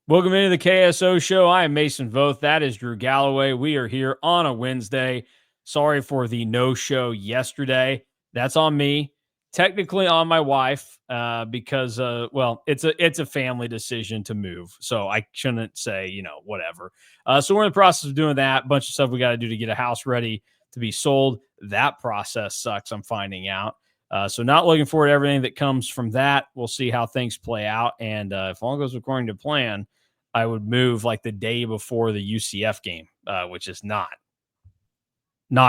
Welcome into the KSO show. I am Mason Voth. That is Drew Galloway. We are here on a Wednesday. Sorry for the no show yesterday. That's on me. Technically on my wife because it's a family decision to move. So I shouldn't say, whatever. So we're in the process of doing that. A bunch of stuff we got to do to get a house ready to be sold. That process sucks, I'm finding out. So not looking forward to everything that comes from that. We'll see how things play out. And if all goes according to plan, I would move like the day before the UCF game, which is not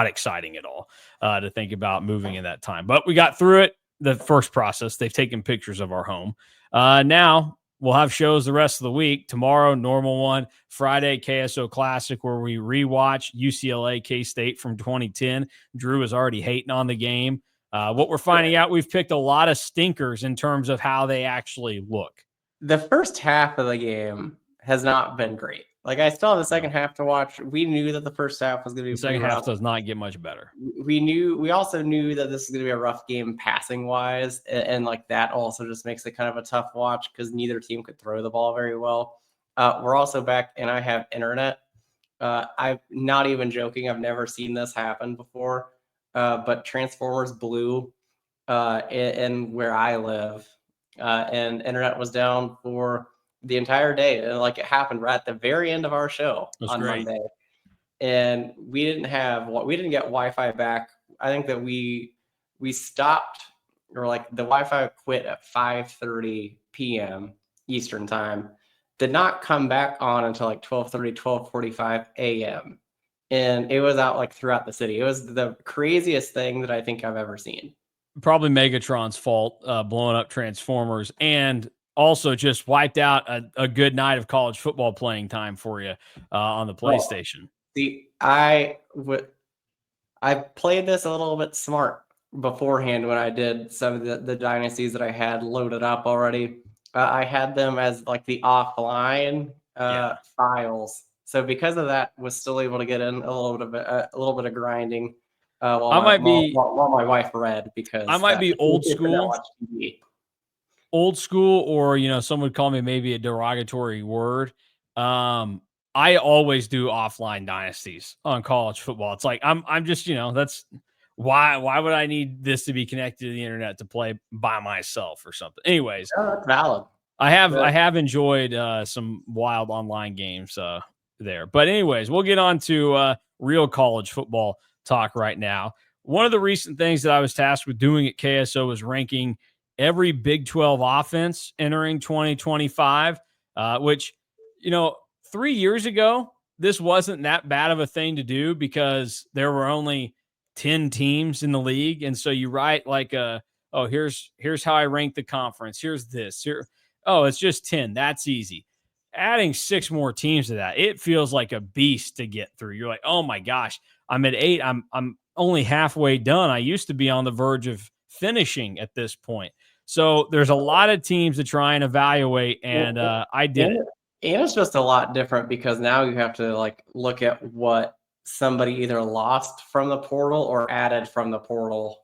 exciting at all to think about moving in that time. But we got through it, the first process. They've taken pictures of our home. Now we'll have shows the rest of the week. Tomorrow, normal one. Friday, KSO Classic, where we rewatch UCLA K-State from 2010. Drew is already hating on the game. What we're finding out, we've picked a lot of stinkers in terms of how they actually look. The first half of the game has not been great. Like, I still have the second half to watch. We knew that the first half was going to be the second half does not get much better. We also knew that this is going to be a rough game passing wise, and like that also just makes it kind of a tough watch because neither team could throw the ball very well. We're also back, and I have internet. I'm not even joking. I've never seen this happen before. But Transformers Blue in where I live, and internet was down for the entire day. And like it happened right at the very end of our show on Monday. And we didn't get Wi-Fi back. I think that we stopped, or like the Wi-Fi quit at 5:30 p.m. Eastern time. Did not come back on until like 12:30, 12:45 a.m. And it was out like throughout the city. It was the craziest thing that I think I've ever seen. Probably Megatron's fault, blowing up Transformers, and also just wiped out a good night of college football playing time for you on the PlayStation. See, I played this a little bit smart beforehand when I did some of the dynasties that I had loaded up already. I had them as like the offline files. So because of that, was still able to get in a little bit of grinding while my wife read, because I might be old school. Old school, or some would call me maybe a derogatory word. I always do offline dynasties on college football. It's like I'm just, that's why would I need this to be connected to the internet to play by myself or something? Anyways, that's valid. I have enjoyed some wild online games there. But anyways, we'll get on to real college football talk right now. One of the recent things that I was tasked with doing at KSO was ranking every Big 12 offense entering 2025, which, 3 years ago, this wasn't that bad of a thing to do because there were only 10 teams in the league. And so you write like, here's how I rank the conference. Here's this. It's just 10. That's easy. Adding 6 more teams to that, it feels like a beast to get through. You're like, oh my gosh, I'm at 8. I'm only halfway done. I used to be on the verge of finishing at this point. So there's a lot of teams to try and evaluate, and I did it. And it's just a lot different because now you have to like look at what somebody either lost from the portal or added from the portal.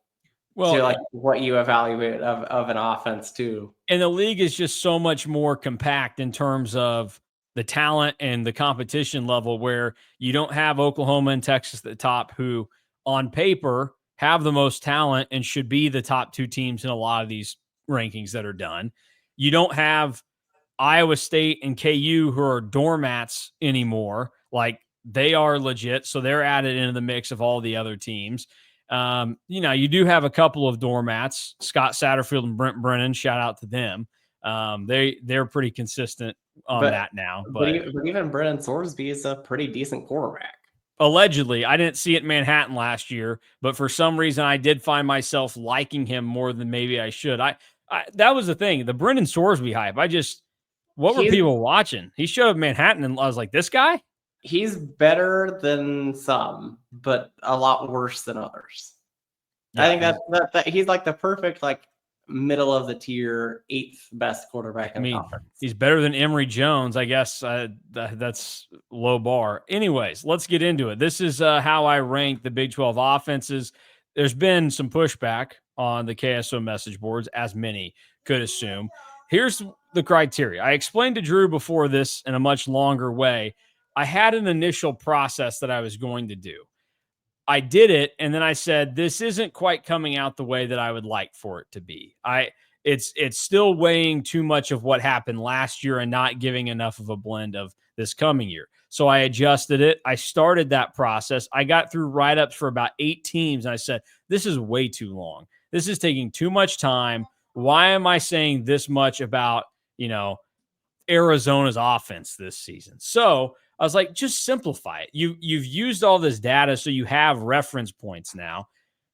Well, to like what you evaluate of an offense too. And the league is just so much more compact in terms of the talent and the competition level, where you don't have Oklahoma and Texas at the top, who on paper have the most talent and should be the top 2 teams in a lot of these rankings that are done. You don't have Iowa State and KU, who are doormats anymore. Like, they are legit, so they're added into the mix of all the other teams. You do have a couple of doormats, Scott Satterfield and Brent Brennan. Shout out to them. They're pretty consistent on that now. But even Brennan Sorsby is a pretty decent quarterback. Allegedly, I didn't see it in Manhattan last year, but for some reason I did find myself liking him more than maybe I should. That was the thing, the Brennan Sorsby hype. What were people watching? He showed up in Manhattan, and I was like, this guy? He's better than some, but a lot worse than others. Yeah. I think that he's like the perfect, like, middle of the tier 8th best quarterback in the conference. He's better than Emory Jones, I guess. That's low bar. Anyways, let's get into it. This is how I rank the Big 12 offenses. There's been some pushback on the KSO message boards, as many could assume. Here's the criteria. I explained to Drew before this in a much longer way. I had an initial process that I was going to do. I did it, and then I said, this isn't quite coming out the way that I would like for it to be. It's still weighing too much of what happened last year and not giving enough of a blend of this coming year. So I adjusted it. I started that process. I got through write-ups for about 8 teams, and I said, this is way too long. This is taking too much time. Why am I saying this much about, Arizona's offense this season? So I was like, just simplify it. You've used all this data, so you have reference points now.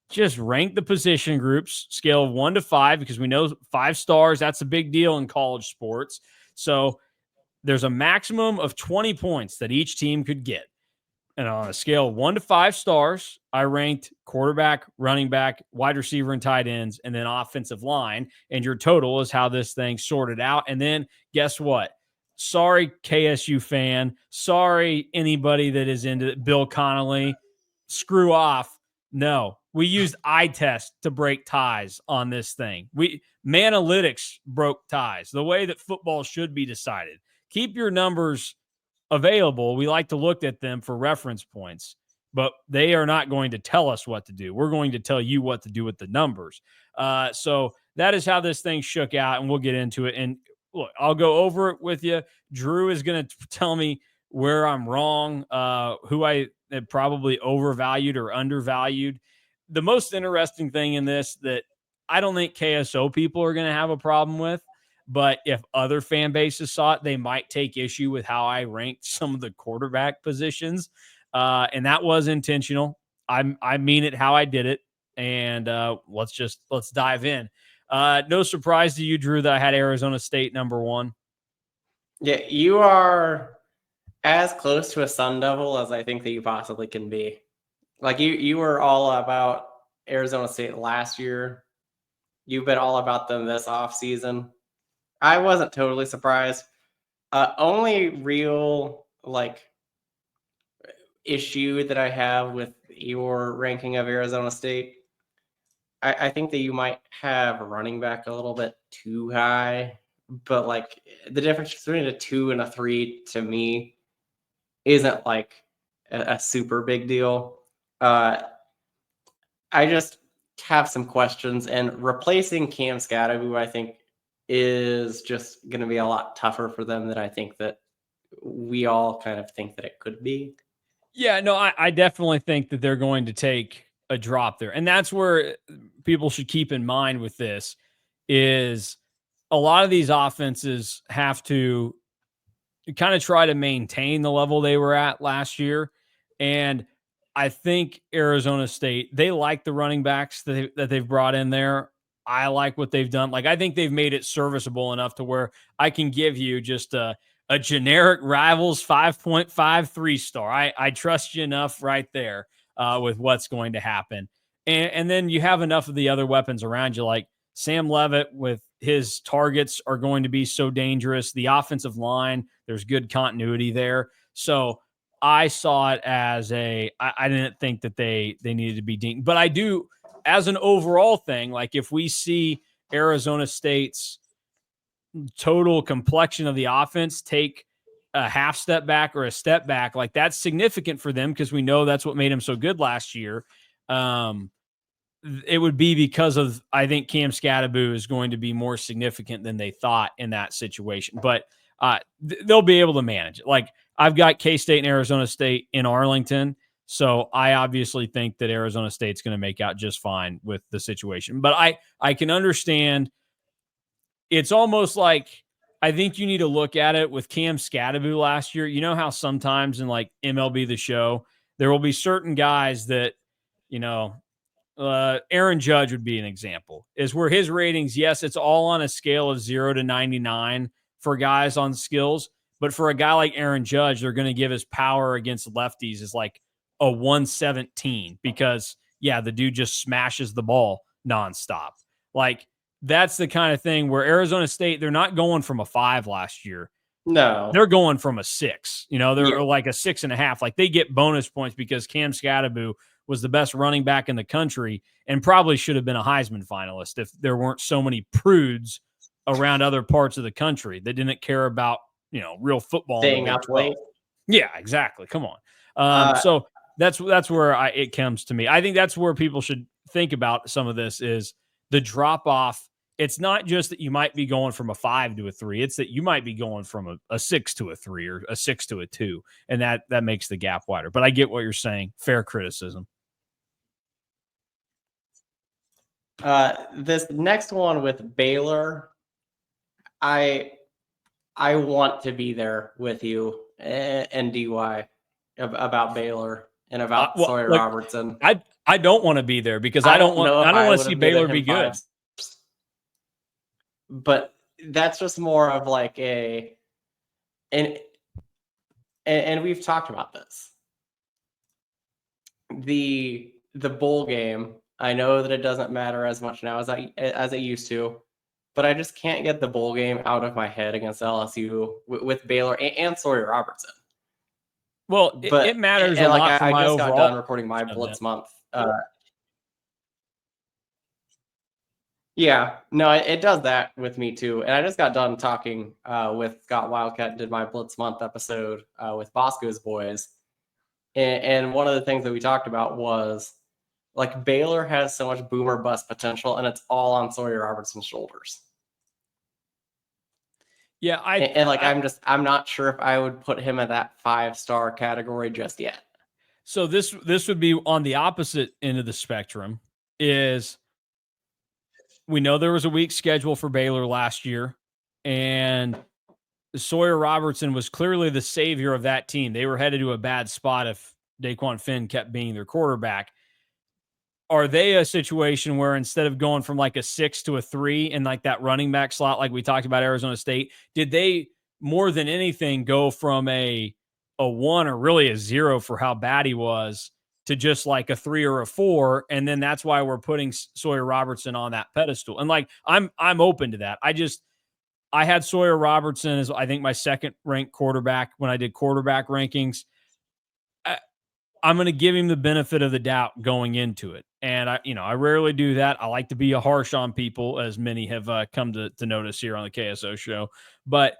Just rank the position groups, scale of 1 to 5, because we know 5 stars, that's a big deal in college sports. So there's a maximum of 20 points that each team could get. And on a scale of 1 to 5 stars, I ranked quarterback, running back, wide receiver, and tight ends, and then offensive line. And your total is how this thing sorted out. And then guess what? Sorry, KSU fan. Sorry, anybody that is into Bill Connolly. Screw off. No, we used eye test to break ties on this thing. Manalytics broke ties the way that football should be decided. Keep your numbers available. We like to look at them for reference points, but they are not going to tell us what to do. We're going to tell you what to do with the numbers. So that is how this thing shook out, and we'll get into it. And look, I'll go over it with you. Drew is going to tell me where I'm wrong, who I had probably overvalued or undervalued. The most interesting thing in this that I don't think KSO people are going to have a problem with, but if other fan bases saw it, they might take issue with how I ranked some of the quarterback positions. And that was intentional. I mean it how I did it. And let's dive in. No surprise to you, Drew, that I had Arizona State number 1. Yeah, you are as close to a Sun Devil as I think that you possibly can be. Like you were all about Arizona State last year. You've been all about them this offseason. I wasn't totally surprised. Only real issue that I have with your ranking of Arizona State, I think that you might have running back a little bit too high, but the difference between a 2 and a 3 to me isn't a super big deal. I just have some questions, and replacing Cam Scadaboo, I think, is just going to be a lot tougher for them than I think that we all kind of think that it could be. Yeah, no, I definitely think that they're going to take a drop there. And that's where people should keep in mind with this is a lot of these offenses have to kind of try to maintain the level they were at last year. And I think Arizona State, they like the running backs that they've brought in there. I like what they've done. I think they've made it serviceable enough to where I can give you just a generic Rivals 5.53 star. I trust you enough right there with what's going to happen. And then you have enough of the other weapons around you, like Sam Levitt with his targets are going to be so dangerous. The offensive line, there's good continuity there. So I saw it as I didn't think that they needed to be deemed, but I do as an overall thing. If we see Arizona State's total complexion of the offense take a half step back or a step back, that's significant for them because we know that's what made them so good last year. It would be because of, I think Cam Scadaboo is going to be more significant than they thought in that situation, but they'll be able to manage it. I've got K-State and Arizona State in Arlington, so I obviously think that Arizona State's going to make out just fine with the situation. But I can understand. It's almost I think you need to look at it with Cam Scadaboo last year. You know how sometimes in MLB The Show, there will be certain guys that, Aaron Judge would be an example, is where his ratings, yes, it's all on a scale of 0 to 99 for guys on skills. But for a guy like Aaron Judge, they're going to give his power against lefties is a 117 because, yeah, the dude just smashes the ball nonstop. That's the kind of thing where Arizona State, they're not going from a 5 last year. No. They're going from a 6. They're a 6.5. They get bonus points because Cam Scadaboo was the best running back in the country and probably should have been a Heisman finalist if there weren't so many prudes around other parts of the country that didn't care about, real football. Staying up late. Yeah, exactly. Come on. So that's where it comes to me. I think that's where people should think about some of this is the drop off. It's not just that you might be going from a 5 to a 3. It's that you might be going from a 6 to a 3 or a 6 to a 2. And that makes the gap wider. But I get what you're saying. Fair criticism. This next one with Baylor, I want to be there with you and DY about Baylor and about Sawyer Robertson. I don't want to be there because I don't want to see Baylor be good. But that's just more of like and we've talked about this. The bowl game, I know that it doesn't matter as much now as it used to, but I just can't get the bowl game out of my head against LSU with Baylor and Sawyer Robertson. Well, it matters a lot for my overall. I just got done recording my Blitz month. Yeah, no, it does that with me too. And I just got done talking with Scott Wildcat, did my Blitz month episode with Bosco's boys. And one of the things that we talked about was like Baylor has so much boomer bust potential, and it's all on Sawyer Robertson's shoulders. Yeah, I'm not sure if I would put him in that 5-star category just yet. So this would be on the opposite end of the spectrum. Is we know there was a weak schedule for Baylor last year, and Sawyer Robertson was clearly the savior of that team. They were headed to a bad spot if Daquan Finn kept being their quarterback. Are they a situation where instead of going from like a 6 to a 3 in like that running back slot, like we talked about Arizona State, did they more than anything go from a 1 or really a 0 for how bad he was to just like a 3 or a 4? And then that's why we're putting Sawyer Robertson on that pedestal. And like, I'm open to that. I had Sawyer Robertson as I think my second ranked quarterback when I did quarterback rankings. I'm going to give him the benefit of the doubt going into it. And I rarely do that. I like to be harsh on people, as many have come to notice here on the KSO show, but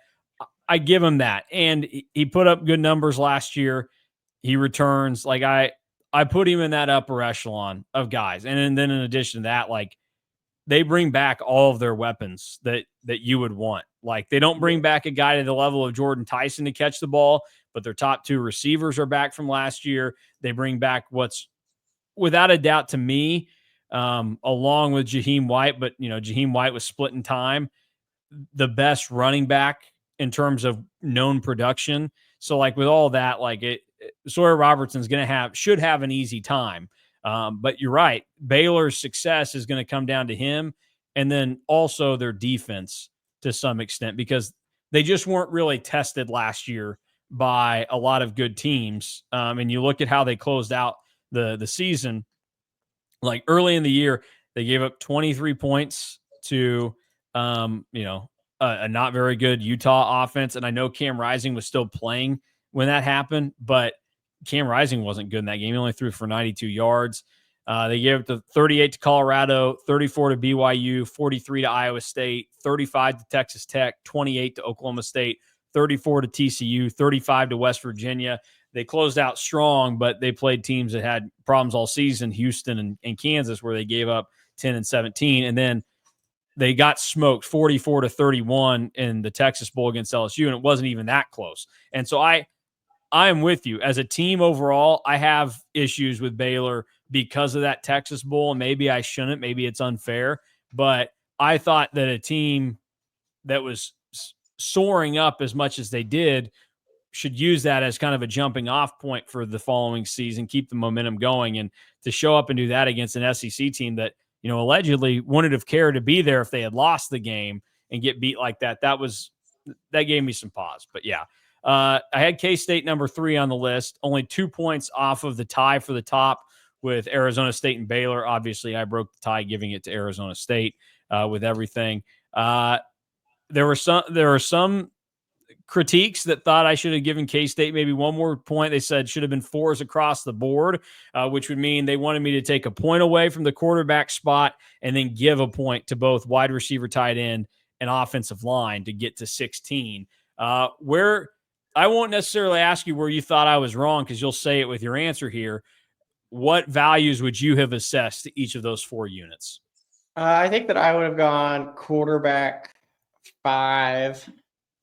I give him that. And he put up good numbers last year. He returns. Like I put him in that upper echelon of guys. And then in addition to that, like they bring back all of their weapons that you would want. Like they don't bring back a guy to the level of Jordan Tyson to catch the ball, but their top 2 receivers are back from last year. They bring back what's without a doubt to me, along with Jaheim White, but Jaheim White was splitting time, the best running back in terms of known production. So like with all that, like Sawyer Robertson's should have an easy time. But you're right. Baylor's success is going to come down to him and then also their defense to some extent, because they just weren't really tested last year by a lot of good teams. And you look at how they closed out the season, like early in the year, they gave up 23 points to, a not very good Utah offense. And I know Cam Rising was still playing when that happened, but Cam Rising wasn't good in that game. He only threw for 92 yards. They gave up the 38 to Colorado, 34 to BYU, 43 to Iowa State, 35 to Texas Tech, 28 to Oklahoma State, 34 to TCU, 35 to West Virginia. They closed out strong, but they played teams that had problems all season, Houston and Kansas, where they gave up 10 and 17. And then they got smoked 44 to 31 in the Texas Bowl against LSU, and it wasn't even that close. And so I am with you. As a team overall, I have issues with Baylor because of that Texas Bowl. Maybe I shouldn't. Maybe it's unfair. But I thought that a team that was soaring up as much as they did should use that as kind of a jumping off point for the following season, keep the momentum going. And to show up and do that against an SEC team that, allegedly wouldn't have cared to be there if they had lost the game and get beat like that, that gave me some pause. But yeah, I had K-State number 3 on the list, only 2 points off of the tie for the top with Arizona State and Baylor. Obviously, I broke the tie giving it to Arizona State with everything. There were some critiques that thought I should have given K-State maybe one more point. They said should have been 4s across the board, which would mean they wanted me to take a point away from the quarterback spot and then give a point to both wide receiver, tight end, an offensive line to get to 16. Where I won't necessarily ask you where you thought I was wrong because you'll say it with your answer here. What values would you have assessed to each of those 4 units? I think that I would have gone quarterback 5,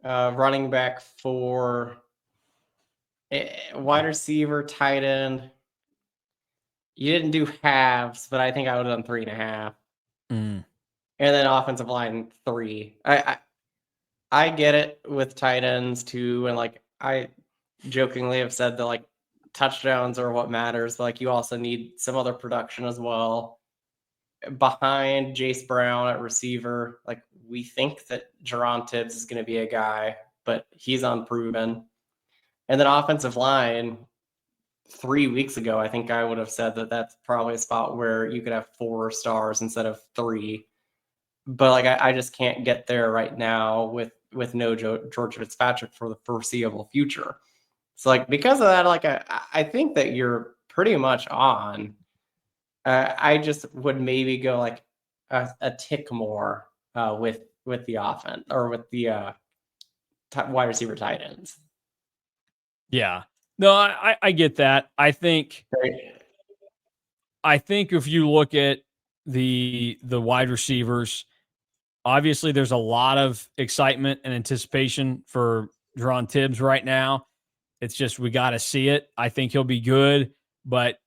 running back 4, wide receiver, tight end. You didn't do halves, but I think I would have done 3.5. Mm. And then offensive line 3. I get it with tight ends too, and like I jokingly have said that like touchdowns are what matters, but like you also need some other production as well. Behind Jace Brown at receiver, like we think that Jerron Tibbs is going to be a guy, but he's unproven. And then offensive line, 3 weeks ago, I think I would have said that that's probably a spot where you could have 4 stars instead of 3. But like I just can't get there right now with no George Fitzpatrick for the foreseeable future. So like because of that, like I think that you're pretty much on. I just would maybe go like a tick more with the offense or with the wide receiver tight ends. Yeah. No, I get that. I think Right. if you look at the wide receivers, obviously there's a lot of excitement and anticipation for Jerron Tibbs right now. It's just we got to see it. I think he'll be good, but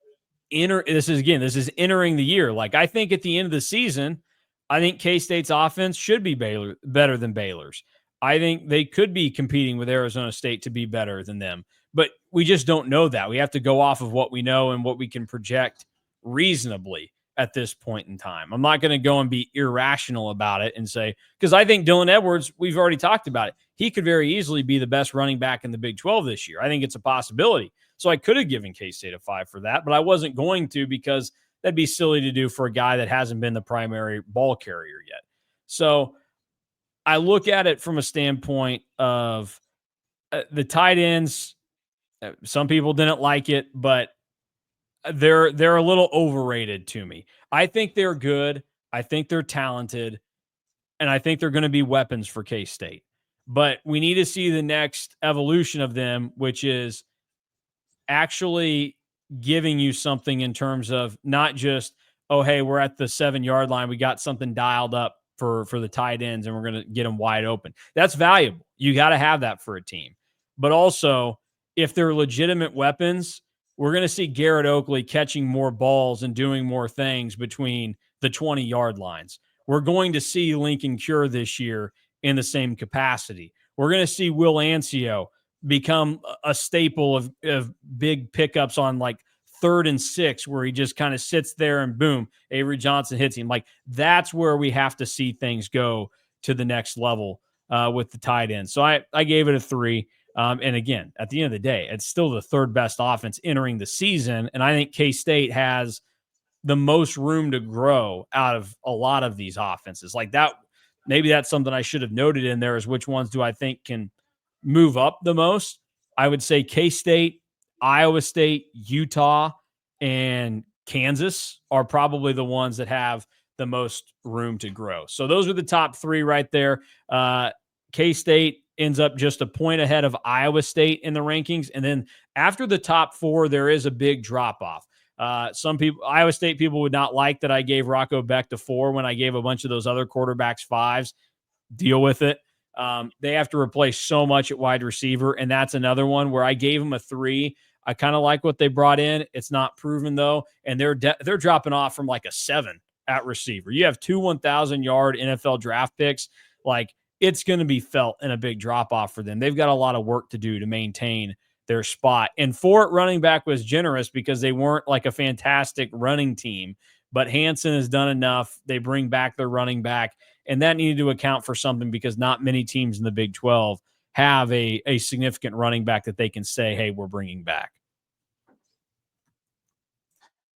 this is entering the year. Like I think at the end of the season, I think K-State's offense should be better than Baylor's. I think they could be competing with Arizona State to be better than them, but we just don't know that. We have to go off of what we know and what we can project reasonably at this point in time. I'm not going to go and be irrational about it and say, because I think Dylan Edwards, we've already talked about it. He could very easily be the best running back in the Big 12 this year. I think it's a possibility. So I could have given K-State a 5 for that, but I wasn't going to because that'd be silly to do for a guy that hasn't been the primary ball carrier yet. So I look at it from a standpoint of the tight ends. Some people didn't like it, but they're a little overrated to me. I think they're good. I think they're talented, and I think they're going to be weapons for K-State. But we need to see the next evolution of them, which is actually giving you something in terms of not just, oh, hey, we're at the 7-yard line. We got something dialed up for the tight ends and we're going to get them wide open. That's valuable. You got to have that for a team. But also, if they're legitimate weapons, we're going to see Garrett Oakley catching more balls and doing more things between the 20-yard lines. We're going to see Lincoln Cure this year in the same capacity. We're going to see Will Ancio become a staple of big pickups on like 3rd and 6, where he just kind of sits there and boom, Avery Johnson hits him. Like that's where we have to see things go to the next level with the tight end. So I gave it a 3. And again, at the end of the day, it's still the 3rd best offense entering the season. And I think K-State has the most room to grow out of a lot of these offenses. Like that, maybe that's something I should have noted in there is which ones do I think can move up the most. I would say K-State, Iowa State, Utah, and Kansas are probably the ones that have the most room to grow. So those are the top 3 right there. K-State ends up just a point ahead of Iowa State in the rankings. And then after the top 4, there is a big drop off. Some people, Iowa State people would not like that I gave Rocco Beck to 4 when I gave a bunch of those other quarterbacks 5s. Deal with it. They have to replace so much at wide receiver, and that's another one where I gave them a 3. I kind of like what they brought in. It's not proven though, and they're dropping off from like a 7 at receiver. You have 2 1,000-yard NFL draft picks. Like it's going to be felt in a big drop off for them. They've got a lot of work to do to maintain their spot. And 4 at running back was generous because they weren't like a fantastic running team, but Hansen has done enough. They bring back their running back. And that needed to account for something because not many teams in the Big 12 have a significant running back that they can say, hey, we're bringing back.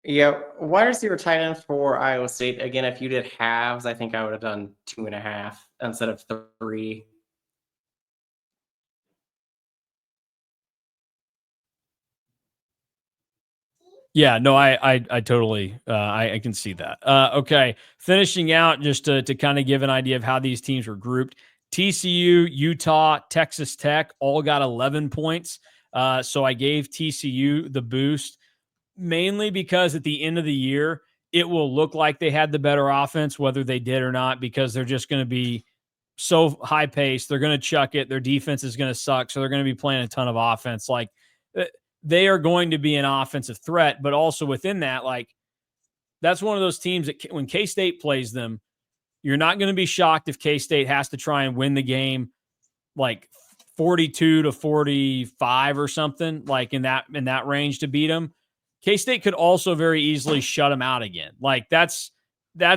Yeah, wide receiver tight end for Iowa State. Again, if you did halves, I think I would have done 2.5 instead of 3. Yeah, no, I totally, I can see that. Okay, finishing out just to kind of give an idea of how these teams were grouped. TCU, Utah, Texas Tech all got 11 points. So I gave TCU the boost mainly because at the end of the year, it will look like they had the better offense, whether they did or not, because they're just going to be so high paced. They're going to chuck it. Their defense is going to suck. So they're going to be playing a ton of offense. Like they are going to be an offensive threat, but also within that, like that's one of those teams that when K-State plays them, you're not going to be shocked if K-State has to try and win the game like 42 to 45 or something like in that range to beat them. K-State could also very easily shut them out again. Like that's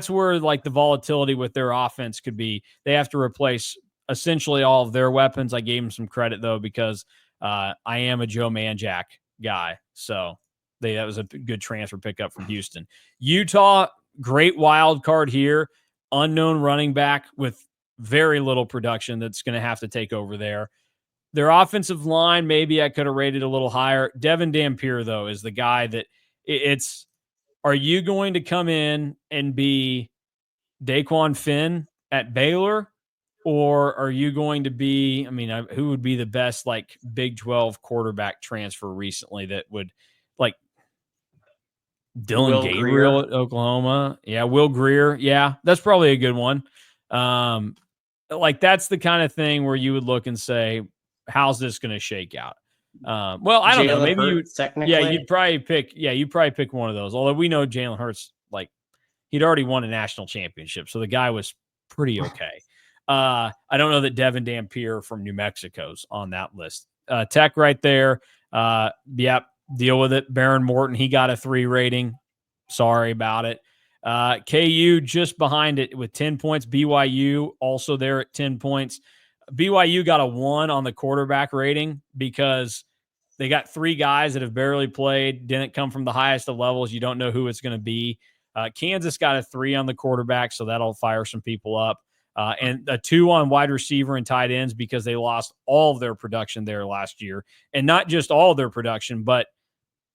where like the volatility with their offense could be. They have to replace essentially all of their weapons. I gave them some credit though because I am a Joe Manjack guy, so that was a good transfer pickup from Houston. Utah, great wild card here, unknown running back with very little production that's going to have to take over there. Their offensive line, maybe I could have rated a little higher. Devin Dampier, though, is the guy that it's. Are you going to come in and be Daquan Finn at Baylor, or are you going to be? I mean, who would be the best like Big 12 quarterback transfer recently that would like Dylan Will Gabriel Grier. at Oklahoma? Yeah, Will Grier. Yeah, that's probably a good one. Like that's the kind of thing where you would look and say, how's this going to shake out? Well, I don't know. Jalen Maybe Hurts, technically. you'd probably pick one of those. Although we know Jalen Hurts, like he'd already won a national championship. So the guy was pretty okay. I don't know that Devin Dampier from New Mexico's on that list. Tech right there. Yep. Deal with it. Baron Morton, he got a 3 rating. Sorry about it. KU just behind it with 10 points. BYU also there at 10 points. BYU got a 1 on the quarterback rating because they got 3 guys that have barely played, didn't come from the highest of levels. You don't know who it's going to be. Kansas got a 3 on the quarterback, so that'll fire some people up. And a 2 on wide receiver and tight ends because they lost all of their production there last year. And not just all of their production, but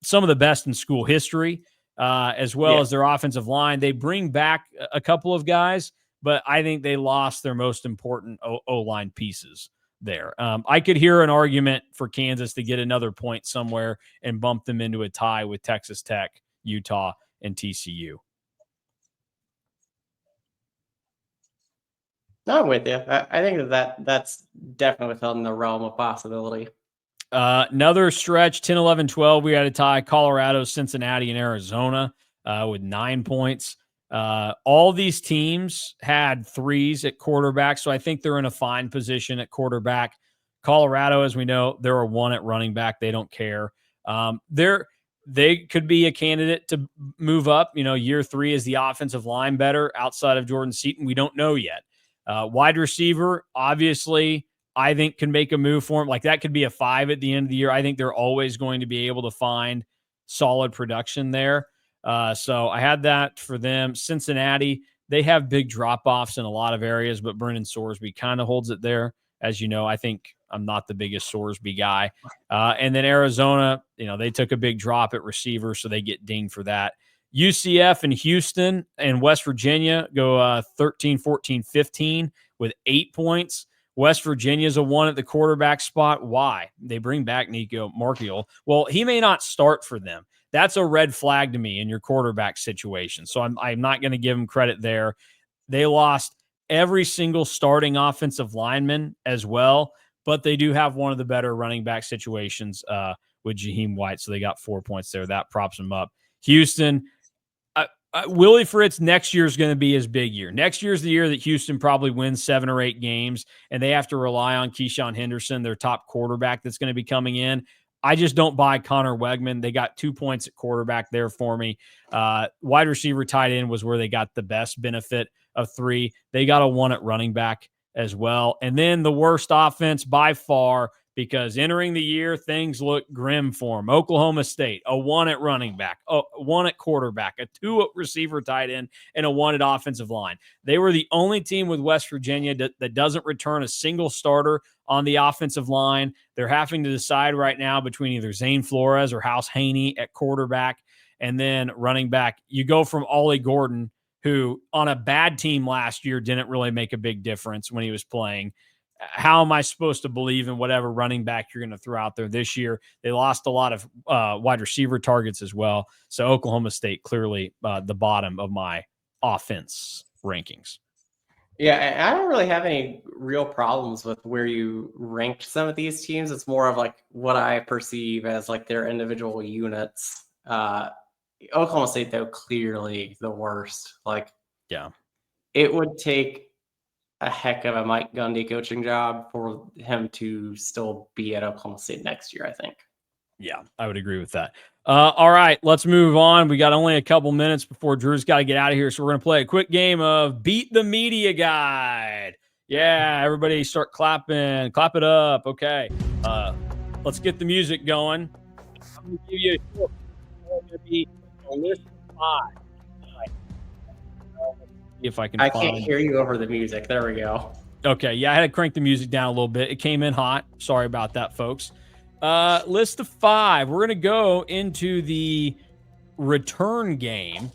some of the best in school history, as well as their offensive line. They bring back a couple of guys, but I think they lost their most important O-line pieces there. I could hear an argument for Kansas to get another point somewhere and bump them into a tie with Texas Tech, Utah, and TCU. I'm with you. I think that's definitely within the realm of possibility. Another stretch, 10, 11, 12. We had a tie Colorado, Cincinnati, and Arizona with 9 points. All these teams had 3s at quarterback, so I think they're in a fine position at quarterback. Colorado, as we know, they're a 1 at running back. They don't care. They could be a candidate to move up. You know, year 3 is the offensive line better outside of Jordan Seaton. We don't know yet. Wide receiver, obviously, I think can make a move for him. Like that could be a 5 at the end of the year. I think they're always going to be able to find solid production there. So I had that for them. Cincinnati, they have big drop-offs in a lot of areas, but Brennan Sorsby kind of holds it there. As you know, I think I'm not the biggest Sorsby guy. And then Arizona, you know, they took a big drop at receiver, so they get dinged for that. UCF and Houston and West Virginia go 13, 14, 15 with 8 points. West Virginia's a 1 at the quarterback spot. Why? They bring back Nico Markiel. Well, he may not start for them. That's a red flag to me in your quarterback situation. So I'm not going to give them credit there. They lost every single starting offensive lineman as well, but they do have one of the better running back situations with Jaheim White. So they got 4 points there. That props them up. Houston, Willie Fritz next year is going to be his big year. Next year's the year that Houston probably wins 7 or 8 games, and they have to rely on Keyshawn Henderson, their top quarterback that's going to be coming in. I just don't buy Connor Wegman. They got 2 points at quarterback there for me. Wide receiver tight end was where they got the best benefit of 3. They got a 1 at running back as well. And then the worst offense by far, because entering the year, things look grim for them. Oklahoma State, a 1 at running back, a 1 at quarterback, a 2 at receiver tight end, and a 1 at offensive line. They were the only team with West Virginia that doesn't return a single starter on the offensive line. They're having to decide right now between either Zane Flores or House Haney at quarterback. And then running back, you go from Ollie Gordon, who on a bad team last year didn't really make a big difference when he was playing. How am I supposed to believe in whatever running back you're going to throw out there this year? They lost a lot of wide receiver targets as well. So Oklahoma State clearly the bottom of my offense rankings. Yeah, I don't really have any real problems with where you ranked some of these teams. It's more of like what I perceive as like their individual units. Oklahoma State, though, clearly the worst. Like, yeah, it would take a heck of a Mike Gundy coaching job for him to still be at Oklahoma State next year, I think. Yeah, I would agree with that. All right, let's move on. We got only a couple minutes before Drew's got to get out of here, so we're going to play a quick game of Beat the Media Guide. Yeah, everybody start clapping. Clap it up. Okay. Let's get the music going. I'm going to give you a short. It's going to be a list of 5. If I can I can't hear you over the music. There we go. Okay, yeah, I had to crank the music down a little bit. It came in hot. Sorry about that, folks. List of 5. We're going to go into the return game,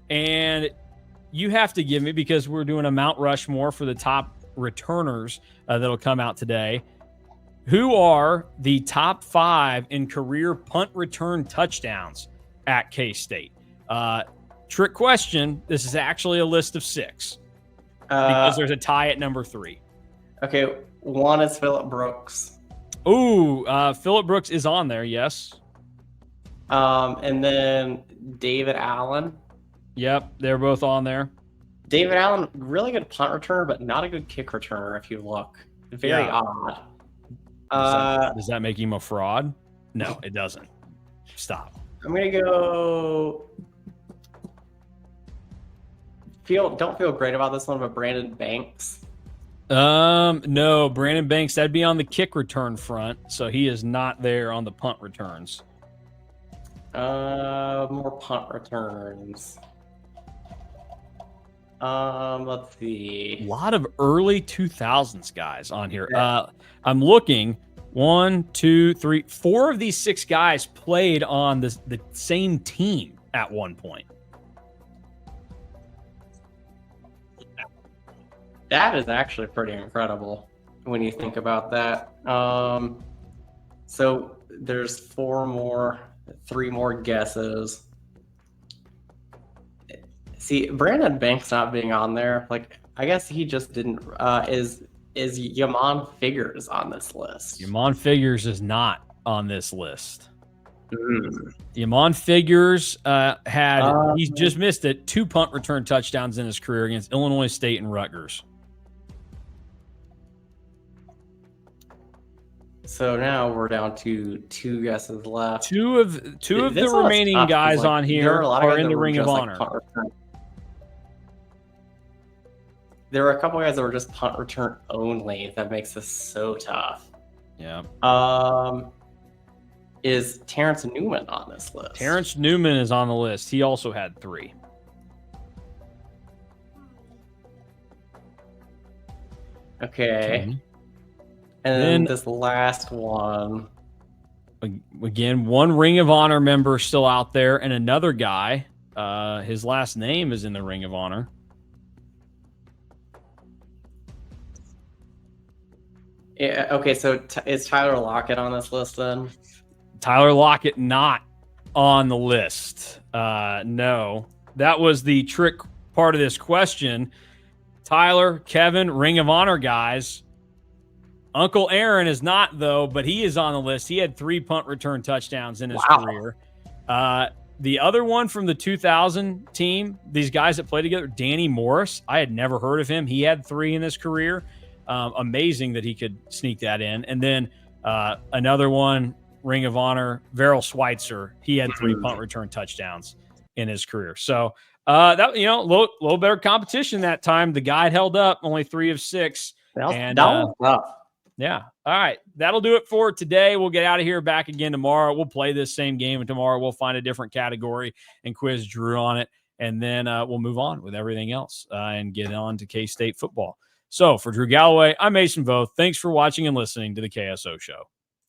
and you have to give me, because we're doing a Mount Rushmore for the top returners that'll come out today. Who are the top 5 in career punt return touchdowns at K-State? Trick question. This is actually a list of 6 because there's a tie at number 3. Okay, 1 is Phillip Brooks. Ooh, Phillip Brooks is on there, yes. And then David Allen. Yep, they're both on there. David Allen, really good punt returner, but not a good kick returner if you look. Very odd. Does that make him a fraud? No, it doesn't. Stop. I'm going to go... Don't feel great about this one, but Brandon Banks. No, Brandon Banks, that'd be on the kick return front, so he is not there on the punt returns. More punt returns. Let's see. A lot of early 2000s guys on here. I'm looking. 1, 2, 3, 4 of these 6 guys played on the same team at one point. That is actually pretty incredible when you think about that. So there's 3 more guesses. See, Brandon Banks not being on there, like, I guess he just didn't, is Yamon Figures on this list? Yamon Figures is not on this list. Yamon Figures he's just missed it, 2 punt return touchdowns in his career against Illinois State and Rutgers. So now we're down to 2 guesses left. Two of the remaining guys on here are in the Ring of Honor. There were a couple guys that were just punt return only. That makes this so tough. Yeah. Is Terrence Newman on this list? Terrence Newman is on the list. He also had 3. Okay. And then this last one. Again, 1 Ring of Honor member still out there, and another guy. His last name is in the Ring of Honor. Yeah. Okay. So is Tyler Lockett on this list then? Tyler Lockett not on the list. No, that was the trick part of this question. Tyler, Kevin, Ring of Honor guys. Uncle Aaron is not, though, but he is on the list. He had 3 punt return touchdowns in his career. The other one from the 2000 team, these guys that play together, Danny Morris, I had never heard of him. He had 3 in his career. Amazing that he could sneak that in. And then another one, Ring of Honor, Verrill Schweitzer, he had 3 punt return touchdowns in his career. So that, a little better competition that time. The guide held up, only 3 of 6. That was tough. Yeah. All right. That'll do it for today. We'll get out of here, back again tomorrow. We'll play this same game, and tomorrow we'll find a different category and quiz Drew on it. And then we'll move on with everything else and get on to K-State football. So for Drew Galloway, I'm Mason Voth. Thanks for watching and listening to the KSO Show.